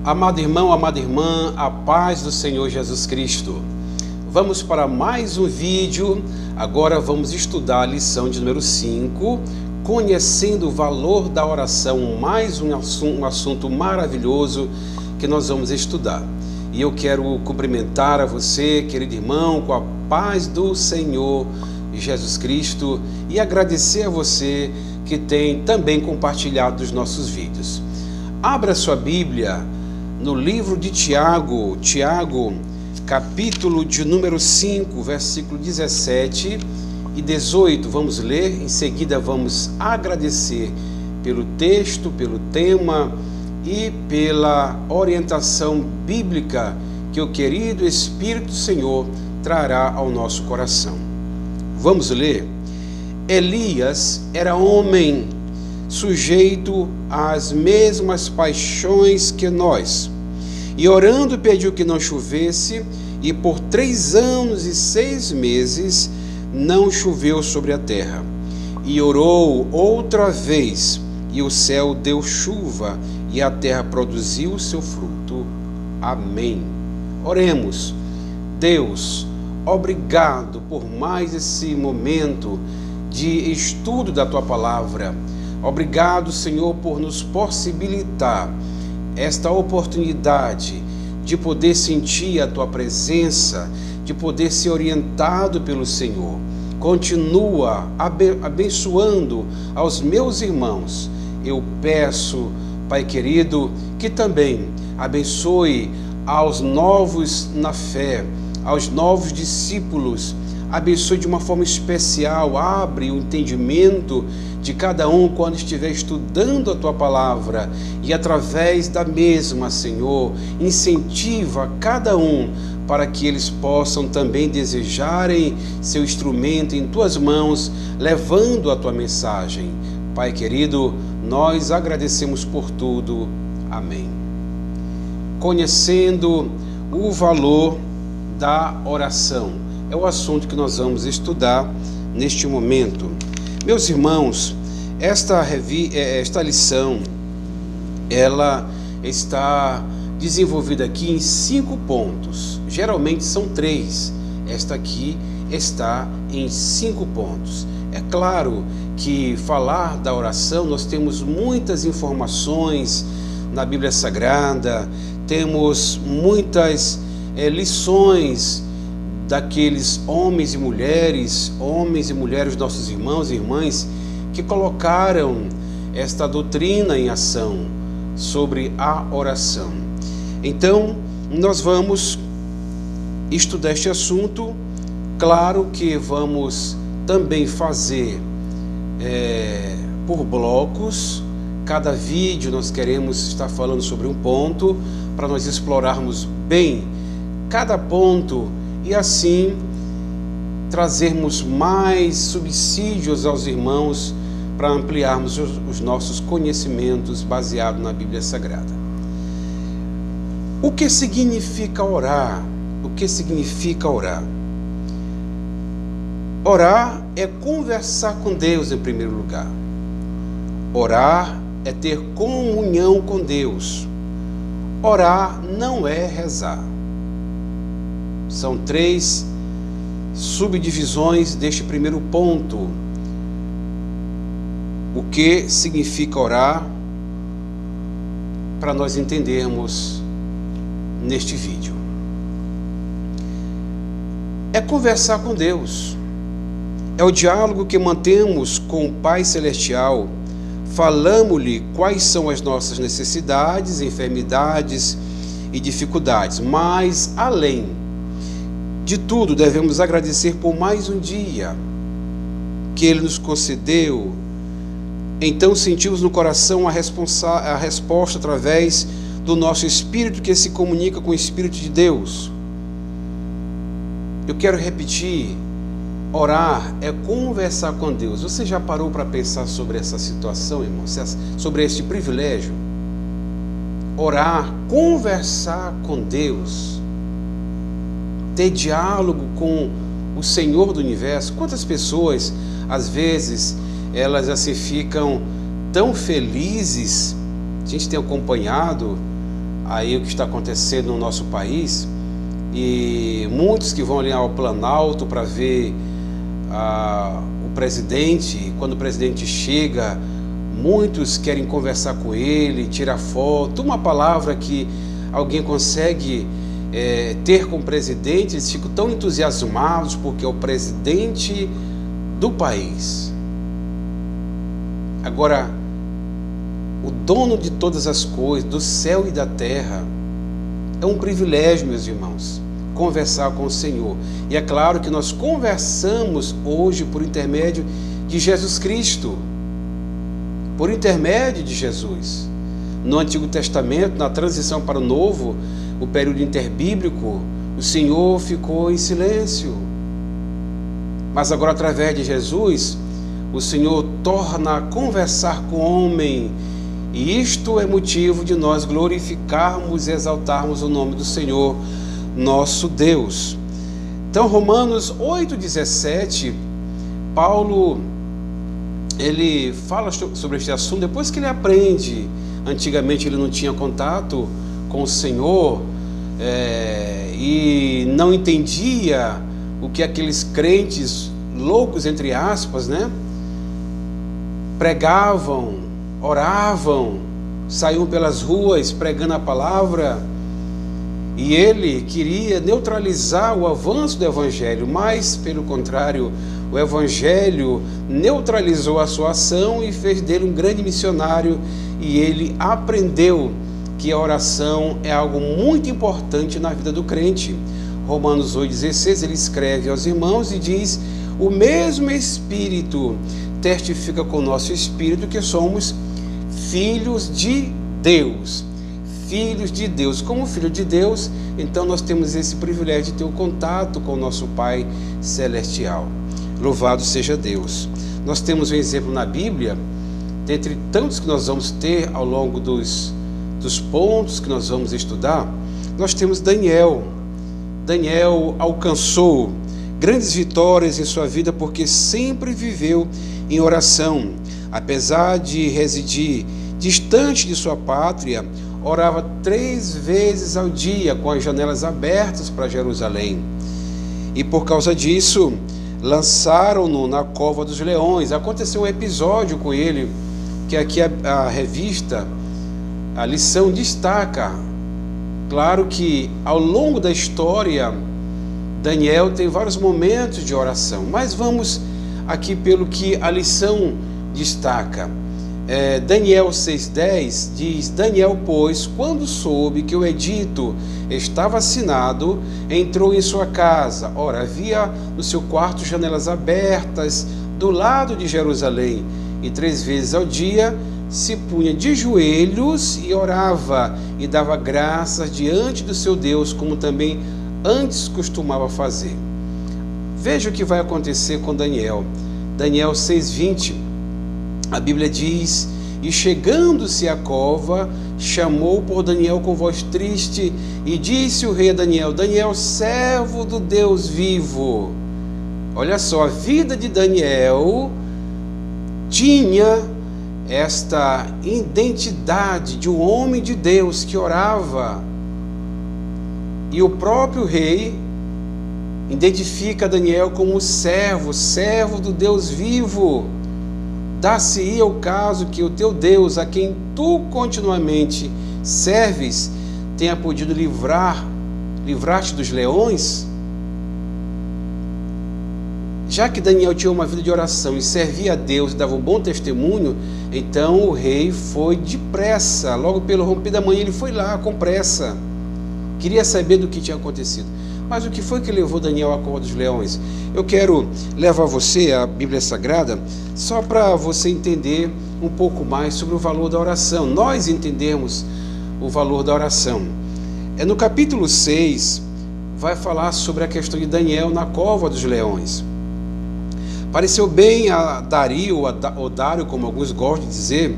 Amado irmão, amada irmã, a paz do Senhor Jesus Cristo. Vamos para mais um vídeo. Agora vamos estudar a lição de número 5, conhecendo o valor da oração, mais um assunto maravilhoso que nós vamos estudar. E eu quero cumprimentar a você, querido irmão, com a paz do Senhor Jesus Cristo e agradecer a você que tem também compartilhado os nossos vídeos. Abra sua Bíblia no livro de Tiago, capítulo de número 5, versículo 17 e 18. Vamos ler, em seguida vamos agradecer pelo texto, pelo tema e pela orientação bíblica que o querido Espírito do Senhor trará ao nosso coração. Vamos ler. Elias era homem sujeito às mesmas paixões que nós, e orando pediu que não chovesse, e por 3 anos e 6 meses não choveu sobre a terra. E orou outra vez, e o céu deu chuva, e a terra produziu o seu fruto. Amém. Oremos. Deus, obrigado por mais esse momento de estudo da Tua Palavra. Obrigado, Senhor, por nos possibilitar esta oportunidade de poder sentir a Tua presença, de poder ser orientado pelo Senhor. Continua abençoando aos meus irmãos. Eu peço, Pai querido, que também abençoe aos novos na fé, aos novos discípulos. Abençoe de uma forma especial, abre o entendimento de cada um quando estiver estudando a Tua Palavra, e através da mesma, Senhor, incentiva cada um para que eles possam também desejarem seu instrumento em Tuas mãos, levando a Tua mensagem. Pai querido, nós agradecemos por tudo. Amém. Conhecendo o valor da oração é o assunto que nós vamos estudar neste momento. Meus irmãos, esta lição, ela está desenvolvida aqui em 5 pontos. Geralmente são 3. Esta aqui está em 5 pontos. É claro que falar da oração, nós temos muitas informações na Bíblia Sagrada, temos muitas lições daqueles homens e mulheres, nossos irmãos e irmãs, que colocaram esta doutrina em ação sobre a oração. Então, nós vamos estudar este assunto. Claro que vamos também fazer por blocos. Cada vídeo nós queremos estar falando sobre um ponto, para nós explorarmos bem cada ponto e assim trazermos mais subsídios aos irmãos para ampliarmos os nossos conhecimentos baseados na Bíblia Sagrada. O que significa orar? O que significa orar? Orar é conversar com Deus em primeiro lugar. Orar é ter comunhão com Deus. Orar não é rezar. São 3 subdivisões deste primeiro ponto. O que significa orar, para nós entendermos neste vídeo. É conversar com Deus. É o diálogo que mantemos com o Pai Celestial. Falamos-lhe quais são as nossas necessidades, enfermidades e dificuldades. Mas, além de tudo, devemos agradecer por mais um dia que Ele nos concedeu. Então sentimos no coração a resposta através do nosso espírito, que se comunica com o Espírito de Deus. Eu quero repetir: orar é conversar com Deus. Você já parou para pensar sobre essa situação, irmão? Sobre este privilégio? Orar, conversar com Deus, ter diálogo com o Senhor do Universo. Quantas pessoas, às vezes, elas assim ficam tão felizes. A gente tem acompanhado aí o que está acontecendo no nosso país, e muitos que vão ali ao Planalto para ver o presidente, e quando o presidente chega, muitos querem conversar com ele, tirar foto, uma palavra que alguém consegue ter com o presidente, eles ficam tão entusiasmados porque é o presidente do país. Agora, o dono de todas as coisas, do céu e da terra, é um privilégio, meus irmãos, conversar com o Senhor. E é claro que nós conversamos hoje por intermédio de Jesus Cristo, por intermédio de Jesus. No Antigo Testamento, na transição para o Novo, o período interbíblico, o Senhor ficou em silêncio. Mas agora, através de Jesus, o Senhor torna a conversar com o homem, e isto é motivo de nós glorificarmos e exaltarmos o nome do Senhor, nosso Deus. Então, Romanos 8,17, Paulo, ele fala sobre este assunto depois que ele aprende. Antigamente ele não tinha contato com o Senhor e não entendia o que aqueles crentes loucos, entre aspas, né, pregavam, oravam, saíam pelas ruas pregando a palavra, e ele queria neutralizar o avanço do Evangelho, mas, pelo contrário, o Evangelho neutralizou a sua ação e fez dele um grande missionário, e ele aprendeu que a oração é algo muito importante na vida do crente. Romanos 8,16, ele escreve aos irmãos e diz: o mesmo Espírito testifica com o nosso Espírito que somos filhos de Deus. Filhos de Deus. Como filho de Deus, então nós temos esse privilégio de ter o contato com o nosso Pai Celestial. Louvado seja Deus. Nós temos um exemplo na Bíblia, dentre tantos que nós vamos ter ao longo dos pontos que nós vamos estudar. Nós temos Daniel. Daniel alcançou grandes vitórias em sua vida porque sempre viveu em oração. Apesar de residir distante de sua pátria, orava 3 vezes ao dia com as janelas abertas para Jerusalém. E por causa disso, lançaram-no na cova dos leões. Aconteceu um episódio com ele, que aqui a revista, a lição destaca. Claro que ao longo da história, Daniel tem vários momentos de oração, mas vamos aqui pelo que a lição destaca. Daniel 6,10 diz: Daniel, pois, quando soube que o edito estava assinado, entrou em sua casa. Ora, havia no seu quarto janelas abertas do lado de Jerusalém, e 3 vezes ao dia se punha de joelhos e orava e dava graças diante do seu Deus, como também antes costumava fazer. Veja o que vai acontecer com Daniel. Daniel 6,20, a Bíblia diz: e chegando-se à cova, chamou por Daniel com voz triste, e disse o rei a Daniel: Daniel, servo do Deus vivo. Olha só, a vida de Daniel tinha esta identidade de um homem de Deus que orava, e o próprio rei identifica Daniel como servo do Deus vivo. Dar-se-ia o caso que o teu Deus, a quem tu continuamente serves, tenha podido livrar-te dos leões? Já que Daniel tinha uma vida de oração e servia a Deus e dava um bom testemunho, então o rei foi depressa, logo pelo romper da manhã ele foi lá com pressa, queria saber do que tinha acontecido. Mas o que foi que levou Daniel à cova dos leões? Eu quero levar você à Bíblia Sagrada só para você entender um pouco mais sobre o valor da oração, nós entendemos o valor da oração. No capítulo 6, vai falar sobre a questão de Daniel na cova dos leões. Pareceu bem a Dario, ou Dário, como alguns gostam de dizer,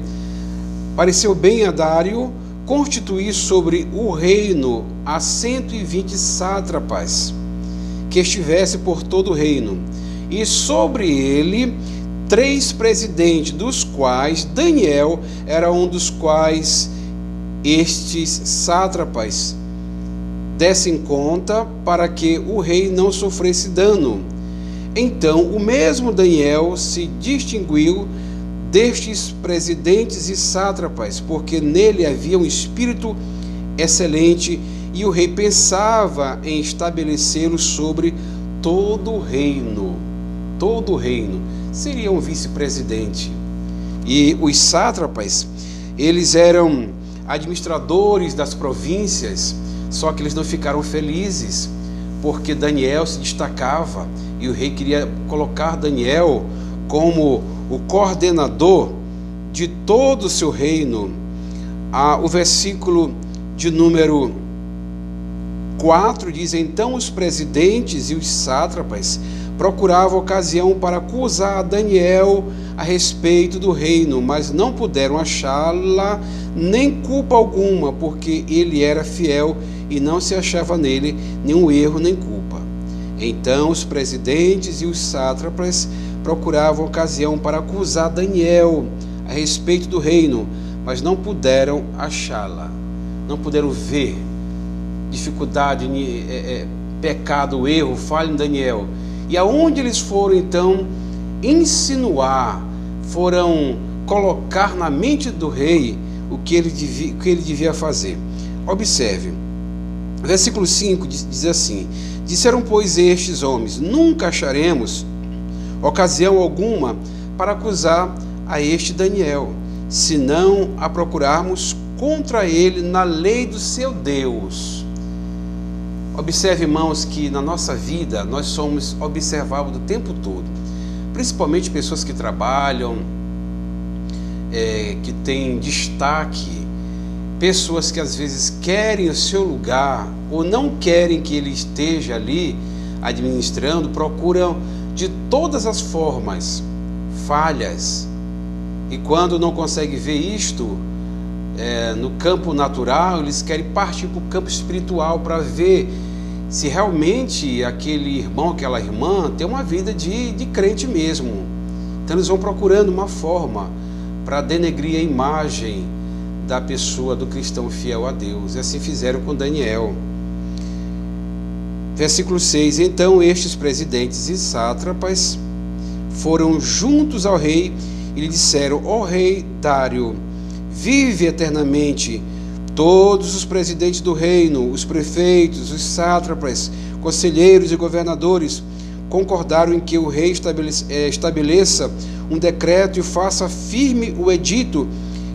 pareceu bem a Dário constituir sobre o reino a 120 sátrapas, que estivesse por todo o reino, e sobre ele 3 presidentes, dos quais Daniel era um dos quais estes sátrapas dessem conta para que o rei não sofresse dano. Então o mesmo Daniel se distinguiu destes presidentes e sátrapas, porque nele havia um espírito excelente, e o rei pensava em estabelecê-lo sobre todo o reino. Todo o reino. Seria um vice-presidente. E os sátrapas, eles eram administradores das províncias, só que eles não ficaram felizes, porque Daniel se destacava, e o rei queria colocar Daniel como o coordenador de todo o seu reino. O versículo de número 4 diz: então os presidentes e os sátrapas procuravam ocasião para acusar Daniel a respeito do reino, mas não puderam achá-la nem culpa alguma, porque ele era fiel e não se achava nele nenhum erro nem culpa. Então os presidentes e os sátrapas procuravam ocasião para acusar Daniel a respeito do reino, mas não puderam achá-la, não puderam ver dificuldade, pecado, erro, falha em Daniel. E aonde eles foram então insinuar, foram colocar na mente do rei o que ele devia fazer. Observe, versículo 5 diz assim: disseram, pois, estes homens: nunca acharemos ocasião alguma para acusar a este Daniel, se não a procurarmos contra ele na lei do seu Deus. Observe, irmãos, que na nossa vida nós somos observados o tempo todo, principalmente pessoas que trabalham, que têm destaque, pessoas que às vezes querem o seu lugar ou não querem que ele esteja ali administrando, procuram de todas as formas falhas, e quando não conseguem ver isto no campo natural, eles querem partir para o campo espiritual para ver se realmente aquele irmão, aquela irmã tem uma vida de crente mesmo. Então eles vão procurando uma forma para denegrir a imagem da pessoa, do cristão fiel a Deus. E assim fizeram com Daniel. Versículo 6: então estes presidentes e sátrapas foram juntos ao rei e lhe disseram: ó rei Dário, vive eternamente. Todos os presidentes do reino, os prefeitos, os sátrapas, conselheiros e governadores concordaram em que o rei estabeleça um decreto e faça firme o edito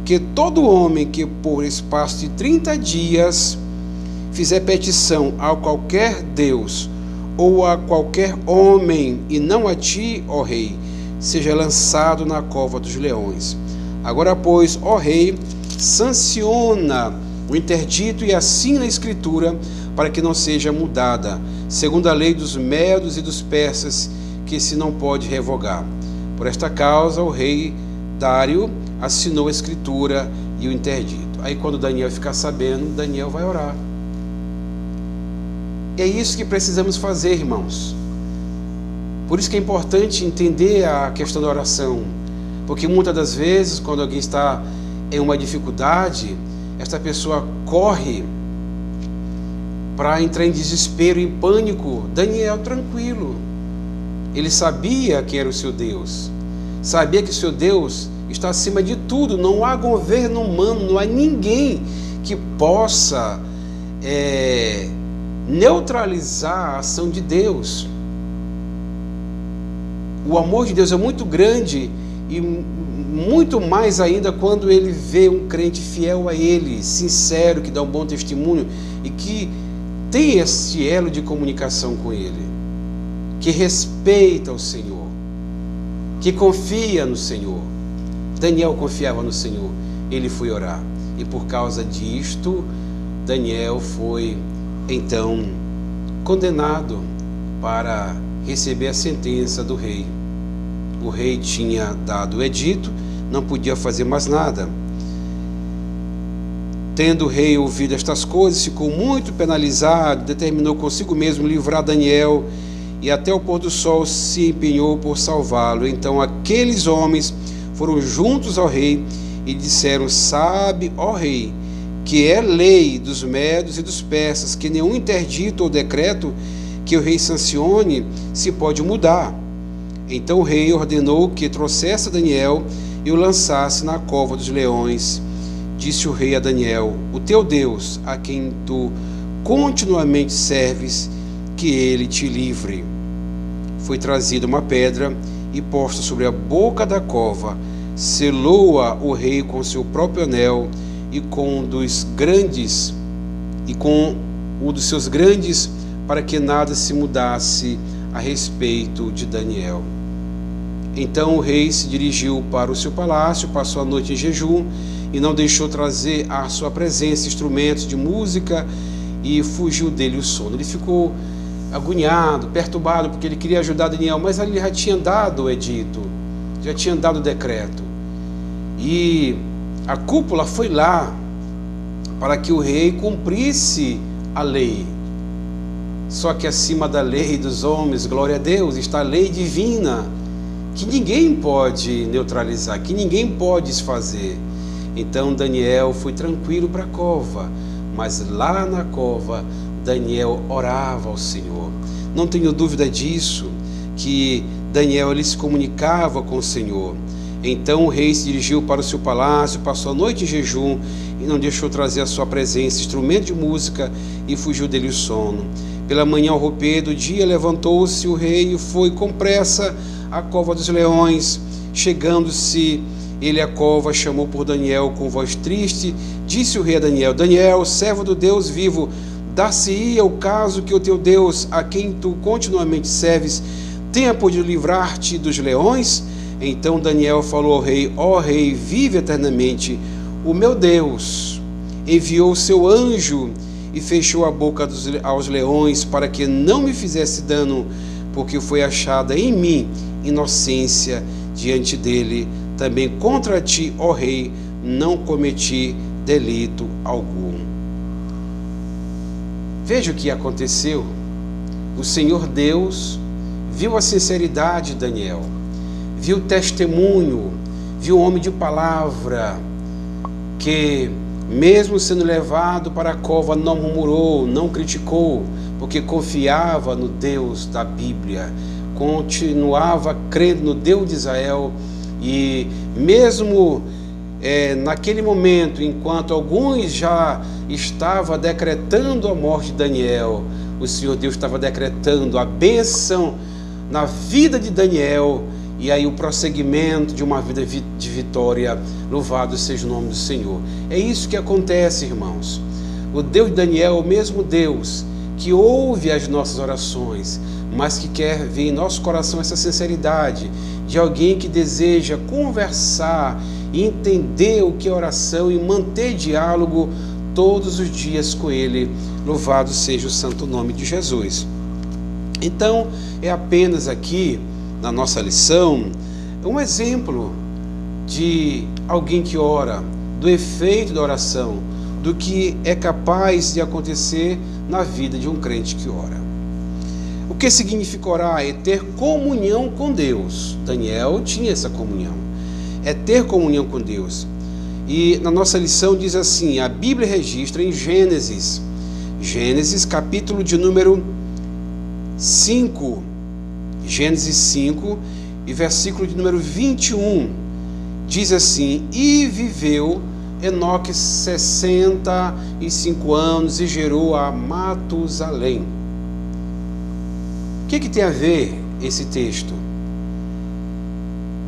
que todo homem que por espaço de 30 dias fizer petição a qualquer Deus ou a qualquer homem, e não a ti, ó rei, seja lançado na cova dos leões. Agora, pois, ó rei, sanciona o interdito e assina a escritura para que não seja mudada, segundo a lei dos medos e dos persas, que se não pode revogar. Por esta causa o rei Dário assinou a escritura e o interdito. Aí quando Daniel ficar sabendo, Daniel vai orar. E é isso que precisamos fazer, irmãos. Por isso que é importante entender a questão da oração, porque muitas das vezes, quando alguém está em uma dificuldade, esta pessoa corre para entrar em desespero, em pânico. Daniel, tranquilo, ele sabia que era o seu Deus, sabia que o seu Deus está acima de tudo, não há governo humano, não há ninguém que possa neutralizar a ação de Deus. O amor de Deus é muito grande, e muito mais ainda quando ele vê um crente fiel a ele, sincero, que dá um bom testemunho e que tem esse elo de comunicação com ele, que respeita o Senhor, que confia no Senhor. Daniel confiava no Senhor, ele foi orar, e por causa disto Daniel foi então condenado para receber a sentença do rei. O rei tinha dado o edito, não podia fazer mais nada. Tendo o rei ouvido estas coisas, ficou muito penalizado, determinou consigo mesmo livrar Daniel, e até o pôr do sol se empenhou por salvá-lo. Então aqueles homens foram juntos ao rei e disseram: sabe, ó rei, que é lei dos medos e dos persas, que nenhum interdito ou decreto que o rei sancione se pode mudar. Então o rei ordenou que trouxesse Daniel e o lançasse na cova dos leões. Disse o rei a Daniel: o teu Deus, a quem tu continuamente serves, que ele te livre. Foi trazida uma pedra e posta sobre a boca da cova. Selou-a o rei com seu próprio anel e com o dos seus grandes, para que nada se mudasse a respeito de Daniel. Então o rei se dirigiu para o seu palácio, passou a noite em jejum e não deixou trazer à sua presença instrumentos de música, e fugiu dele o sono. Ele ficou agoniado, perturbado, porque ele queria ajudar Daniel, mas ele já tinha dado o edito, já tinha dado o decreto. E a cúpula foi lá para que o rei cumprisse a lei. Só que acima da lei dos homens, glória a Deus, está a lei divina, que ninguém pode neutralizar, que ninguém pode desfazer. Então Daniel foi tranquilo para a cova, mas lá na cova Daniel orava ao Senhor. Não tenho dúvida disso, que Daniel ele se comunicava com o Senhor. Então o rei se dirigiu para o seu palácio, passou a noite em jejum e não deixou trazer à sua presença instrumento de música, e fugiu dele o sono. Pela manhã, ao romper do dia, levantou-se o rei e foi com pressa à cova dos leões. Chegando-se ele à cova, chamou por Daniel com voz triste. Disse o rei a Daniel: Daniel, servo do Deus vivo, dar-se-ia o caso que o teu Deus, a quem tu continuamente serves, tenha podido livrar-te dos leões? Então Daniel falou ao rei: ó rei, vive eternamente. O meu Deus enviou o seu anjo e fechou a boca aos leões, para que não me fizesse dano, porque foi achada em mim inocência diante dele. Também contra ti, ó rei, não cometi delito algum. Veja o que aconteceu. O Senhor Deus viu a sinceridade de Daniel, viu o testemunho, viu o homem de palavra, que mesmo sendo levado para a cova não murmurou, não criticou, porque confiava no Deus da Bíblia, continuava crendo no Deus de Israel. E mesmo naquele momento, enquanto alguns já estavam decretando a morte de Daniel, o Senhor Deus estava decretando a bênção na vida de Daniel, e aí o prosseguimento de uma vida de vitória. Louvado seja o nome do Senhor. É isso que acontece, irmãos. O Deus de Daniel é o mesmo Deus que ouve as nossas orações, mas que quer ver em nosso coração essa sinceridade de alguém que deseja conversar, entender o que é oração e manter diálogo todos os dias com Ele. Louvado seja o santo nome de Jesus. Então, é apenas aqui, na nossa lição, um exemplo de alguém que ora, do efeito da oração, do que é capaz de acontecer na vida de um crente que ora. O que significa orar? É ter comunhão com Deus. Daniel tinha essa comunhão. É ter comunhão com Deus. E na nossa lição diz assim, a Bíblia registra em Gênesis capítulo de número 5, Gênesis 5 e versículo de número 21, diz assim: e viveu Enoque 65 anos e gerou a Matusalém. O que tem a ver esse texto?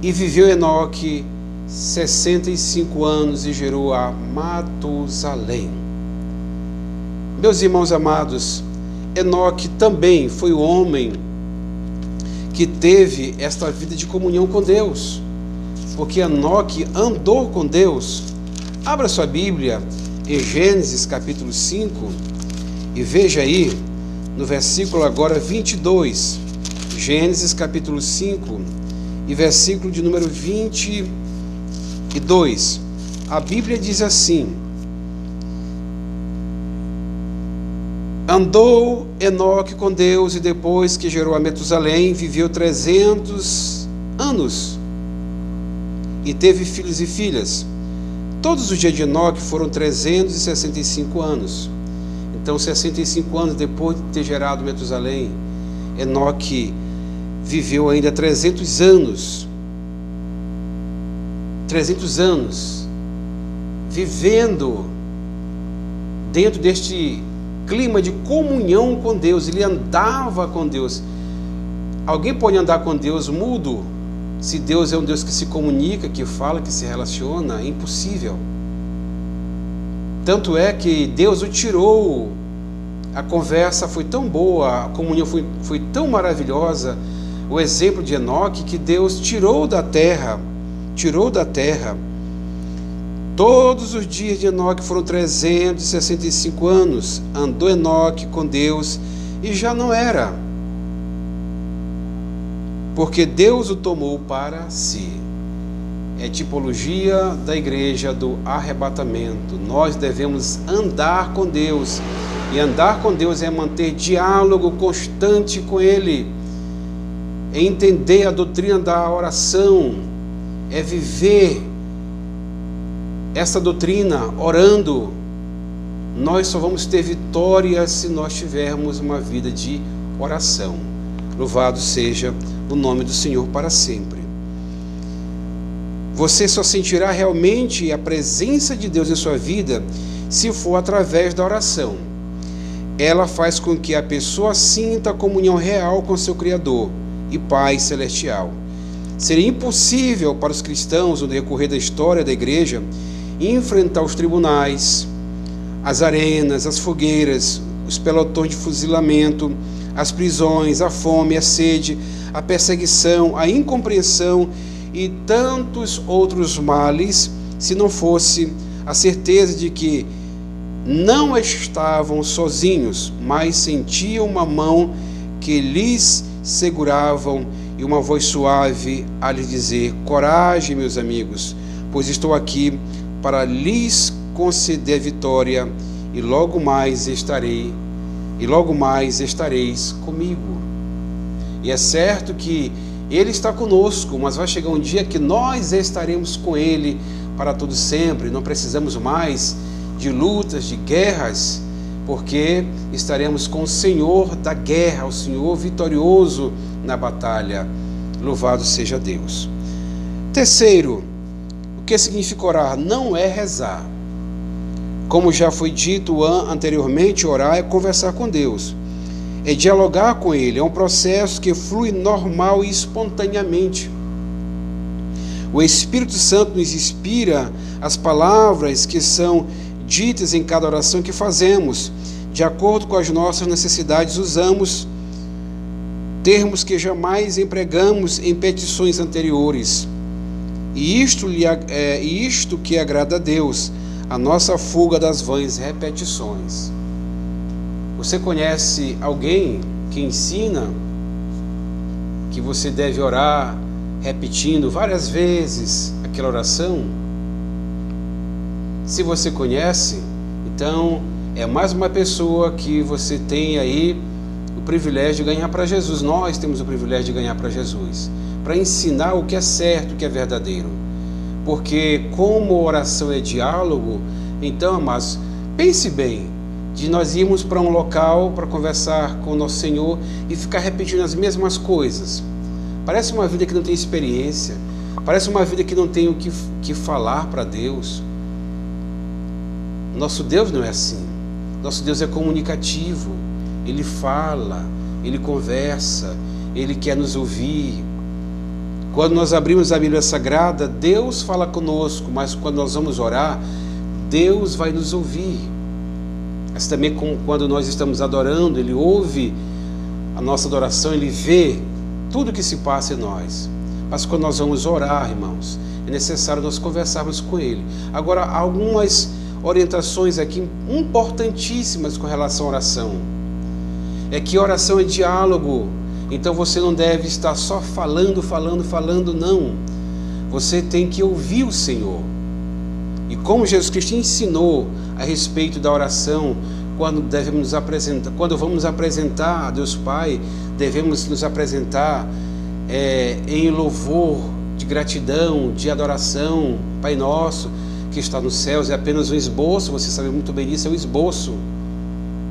E viveu Enoque 65 anos e gerou a Matusalém. Meus irmãos amados, Enoque também foi o homem que teve esta vida de comunhão com Deus, porque Enoque andou com Deus. Abra sua Bíblia em Gênesis capítulo 5 e veja aí no versículo agora 22, Gênesis capítulo 5 e versículo de número 22, a Bíblia diz assim: andou Enoque com Deus, e depois que gerou a Metusalém, viveu 300 anos, e teve filhos e filhas. todos os dias de Enoque foram 365 anos. Então, 65 anos depois de ter gerado Metusalém, Enoque viveu ainda 300 anos. 300 anos vivendo dentro deste clima de comunhão com Deus. Ele andava com Deus. Alguém pode andar com Deus mudo? Se Deus é um Deus que se comunica, que fala, que se relaciona, é impossível. Tanto é que Deus o tirou. A conversa foi tão boa, a comunhão foi tão maravilhosa, o exemplo de Enoque, que Deus tirou da terra. Todos os dias de Enoque foram 365 anos. Andou Enoque com Deus e já não era, porque Deus o tomou para si. É tipologia da igreja do arrebatamento. Nós devemos andar com Deus, e andar com Deus é manter diálogo constante com Ele, é entender a doutrina da oração, é viver essa doutrina orando. Nós só vamos ter vitória se nós tivermos uma vida de oração. Louvado seja o nome do Senhor para sempre. Você só sentirá realmente a presença de Deus em sua vida se for através da oração. Ela faz com que a pessoa sinta a comunhão real com seu Criador e Pai celestial. Seria impossível para os cristãos, no decorrer da história da igreja, enfrentar os tribunais, as arenas, as fogueiras, os pelotões de fuzilamento, as prisões, a fome, a sede, a perseguição, a incompreensão e tantos outros males, se não fosse a certeza de que não estavam sozinhos, mas sentiam uma mão que lhes seguravam e uma voz suave a lhes dizer: coragem, meus amigos, pois estou aqui para lhes conceder vitória, e logo mais estareis comigo. E é certo que Ele está conosco, mas vai chegar um dia que nós estaremos com Ele para todo sempre. Não precisamos mais de lutas, de guerras, porque estaremos com o Senhor da guerra, o Senhor vitorioso na batalha. Louvado seja Deus. Terceiro, o que significa orar? Não é rezar. Como já foi dito anteriormente, orar é conversar com Deus, é dialogar com Ele, é um processo que flui normal e espontaneamente. O Espírito Santo nos inspira as palavras que são ditas em cada oração que fazemos. De acordo com as nossas necessidades, usamos termos que jamais empregamos em petições anteriores. E isto que agrada a Deus, a nossa fuga das vãs repetições. Você conhece alguém que ensina que você deve orar repetindo várias vezes aquela oração? Se você conhece, então é mais uma pessoa que você tem aí o privilégio de ganhar para Jesus. Nós temos o privilégio de ganhar para Jesus, para ensinar o que é certo, o que é verdadeiro. Porque como oração é diálogo, então, amados, pense bem, de nós irmos para um local para conversar com o nosso Senhor e ficar repetindo as mesmas coisas. Parece uma vida que não tem experiência, parece uma vida que não tem o que falar para Deus. Nosso Deus não é assim. Nosso Deus é comunicativo. Ele fala, Ele conversa, Ele quer nos ouvir. Quando nós abrimos a Bíblia Sagrada, Deus fala conosco, mas quando nós vamos orar, Deus vai nos ouvir. Mas também quando nós estamos adorando, Ele ouve a nossa adoração, Ele vê tudo que se passa em nós. Mas quando nós vamos orar, irmãos, é necessário nós conversarmos com Ele. Agora, algumas orientações aqui importantíssimas com relação à oração. É que oração é diálogo. Então você não deve estar só falando, não. Você tem que ouvir o Senhor. E como Jesus Cristo ensinou a respeito da oração, quando vamos apresentar a Deus Pai, devemos nos apresentar em louvor, de gratidão, de adoração, Pai Nosso, que está nos céus é apenas um esboço, você sabe muito bem disso, é um esboço.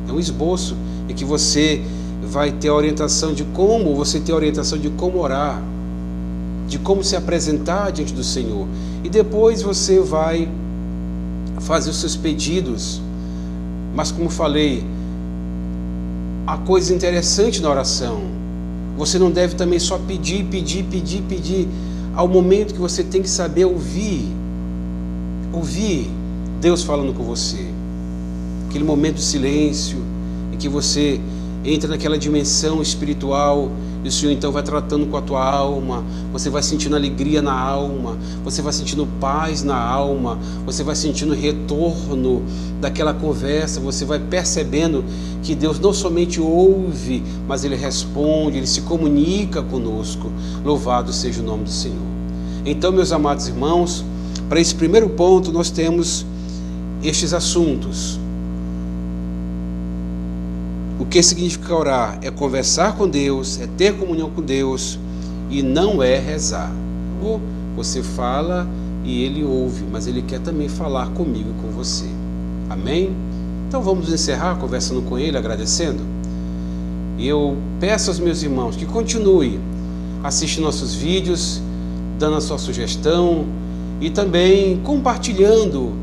É um esboço, e que você vai ter a orientação de como, você tem a orientação de como orar, de como se apresentar diante do Senhor. E depois você vai fazer os seus pedidos. Mas como falei, a coisa interessante na oração, você não deve também só pedir. Ao momento que você tem que saber ouvir Deus falando com você. Aquele momento de silêncio, em que você entra naquela dimensão espiritual, e o Senhor então vai tratando com a tua alma, você vai sentindo alegria na alma, você vai sentindo paz na alma, você vai sentindo retorno daquela conversa, você vai percebendo que Deus não somente ouve, mas Ele responde, Ele se comunica conosco. Louvado seja o nome do Senhor. Então, meus amados irmãos, para esse primeiro ponto nós temos estes assuntos. O que significa orar? É conversar com Deus, é ter comunhão com Deus, e não é rezar. Você fala e Ele ouve, mas Ele quer também falar comigo e com você. Amém? Então vamos encerrar conversando com Ele, agradecendo. E eu peço aos meus irmãos que continuem assistindo nossos vídeos, dando a sua sugestão e também compartilhando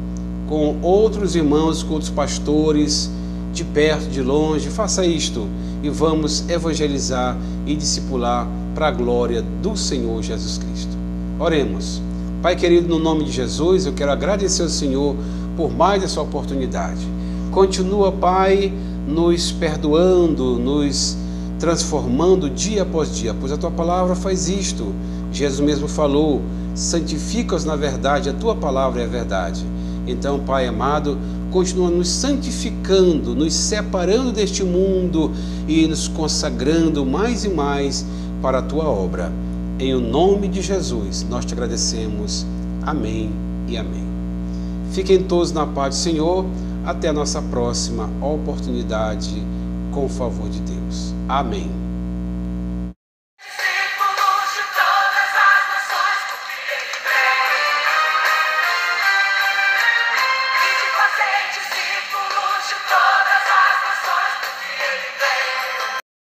com outros irmãos, com outros pastores, de perto, de longe. Faça isto e vamos evangelizar e discipular para a glória do Senhor Jesus Cristo. Oremos. Pai querido, no nome de Jesus, eu quero agradecer ao Senhor por mais essa oportunidade. Continua, Pai, nos perdoando, nos transformando dia após dia, pois a Tua palavra faz isto. Jesus mesmo falou: santifica-os na verdade, a Tua palavra é a verdade. Então, Pai amado, continua nos santificando, nos separando deste mundo e nos consagrando mais e mais para a Tua obra. Em o nome de Jesus, nós te agradecemos. Amém e amém. Fiquem todos na paz do Senhor. Até a nossa próxima oportunidade, com o favor de Deus. Amém.